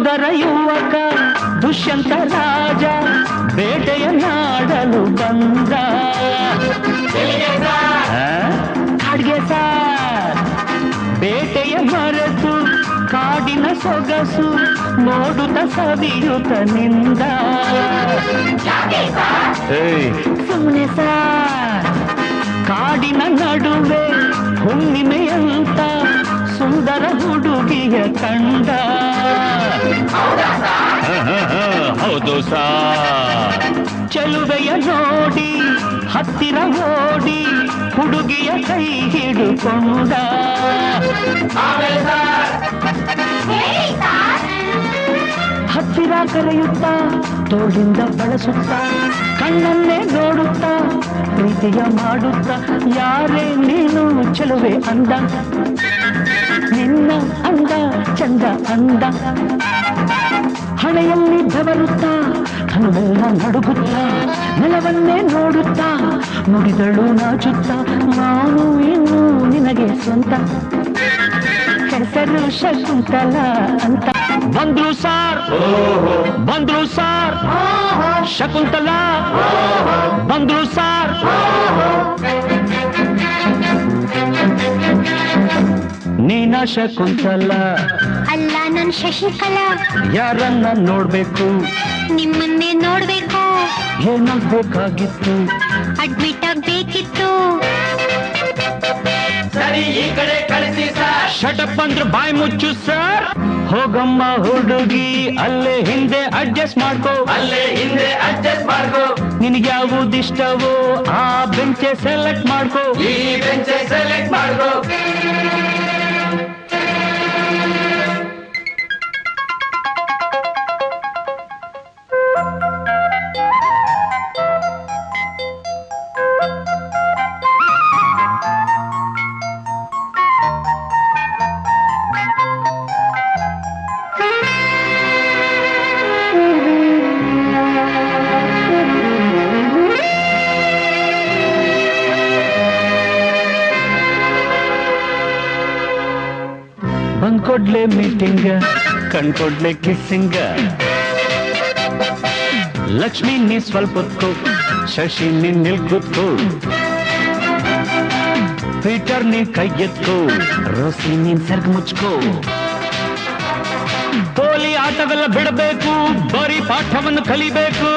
ಸುಂದರ ಯುವಕ ದುಷ್ಯಂತ ರಾಜ ಬೇಟೆಯನ್ನಾಡಲು ಬಂದ. ಕಾಡ್ಗೆ ಸಾರ್ ಬೇಟೆಯ ಮರೆತು ಕಾಡಿನ ಸೊಗಸು ನೋಡುತ್ತ ಸವಿಯುತ್ತ ನಿಂದ. ಸುಮ್ಮನೆ ಸಾರ್ ಕಾಡಿನ ನಡುವೆ ಹುಣ್ಣಿಮೆಯಂತ ಸುಂದರ ಹುಡುಗಿಯ ಕಂಡ. ಹೌದು ಸಾರ್ ಚೆಲುವೆಯ ನೋಡಿ ಹತ್ತಿರ ಓಡಿ ಹುಡುಗಿಯ ಕೈ ಹಿಡುಕೊಂಡ. ಹತ್ತಿರ ಕರೆಯುತ್ತಾ ತೋಳಿಂದ ಬಳಸುತ್ತ ಕಣ್ಣನ್ನೇ ನೋಡುತ್ತಾ ಪ್ರೀತಿಯ ಮಾಡುತ್ತ ಯಾರೇ ನೀನು ಚೆಲುವೆ ಅಂದ. ನಿನ್ನ ಅಂದ ಚಂದ ಅಂದ. ಹಣೆಯಲ್ಲಿ ಬೆವರುತ್ತಾ ಕನುವೆಲ್ಲ ನಡುಗುತ್ತಾ ನೆಲವನ್ನೇ ನೋಡುತ್ತಾ ನುಡಿದಳು ನಾಚುತ್ತ ನಾನು ಇನ್ನು ನಿನಗೆ ಸ್ವಂತ. ಹೆಸರು ಶಕುಂತಲ ಅಂತ. ಬಂದ್ರು ಸಾರ್ ಬಂದ್ರು ಸಾರ್ ಶಕುಂತಲ ಬಂದ್ರು ಸಾರ್. ನೀನ ಶಕುಂತಲ ಅಲ್ಲ ನನ್ ಶಶಿಕಲಾ. ಯಾರನ್ನ ನೋಡ್ಬೇಕು? ನಿಮ್ಮನ್ನೇ ನೋಡ್ಬೇಕು. ಏನಾಗ್ಬೇಕಾಗಿತ್ತು? ಅಡ್ಮಿಟ್ ಆಗ್ಬೇಕಿತ್ತು. ಸರಿ ಈ ಕಡೆ ಕಳಿಸಿ ಸರ್. ಶಟಪ್ ಅಂದ್ರು ಬಾಯಿ ಮುಚ್ಚು ಸರ್. ಹೋಗಮ್ಮ ಹುಡುಗಿ ಅಲ್ಲೇ ಹಿಂದೆ ಅಡ್ಜಸ್ಟ್ ಮಾಡ್ಕೋ. ಅಲ್ಲೇ ಹಿಂದೆ ಅಡ್ಜಸ್ಟ್ ಮಾಡ್ಕೋ. ನಿನಗೆ ಯಾವುದಿಷ್ಟವೋ ಆ ಬೆಂಚೆ ಸೆಲೆಕ್ಟ್ ಮಾಡ್ಕೋ. ಈ ಬೆಂಚೆ ಸೆಲೆಕ್ಟ್ ಮಾಡ್ಕೋ. ಬಂದ್ಕೊಡ್ಲೆ ಮೀಟಿಂಗ ಕಣ್ಕೊಡ್ಲೆ ಕಿಸ್ಸಿಂಗ. ಲಕ್ಷ್ಮಿ ನೀ ಸ್ವಲ್ಪ ಹೊತ್ಕೋ, ಶಶಿ ನೀನ್ ನಿಲ್ಕುತ್ಕೋ, ಪೀಟರ್ ನೀನ್ ಕೈ ಎತ್ಕೋ, ರೋಸಿ ನೀನ್ ಸರ್ಗ್ ಮುಚ್ಕೋ. ಪೋಲಿ ಆಟವೆಲ್ಲ ಬಿಡಬೇಕು, ಬರೀ ಪಾಠವನ್ನು ಕಲಿಬೇಕು.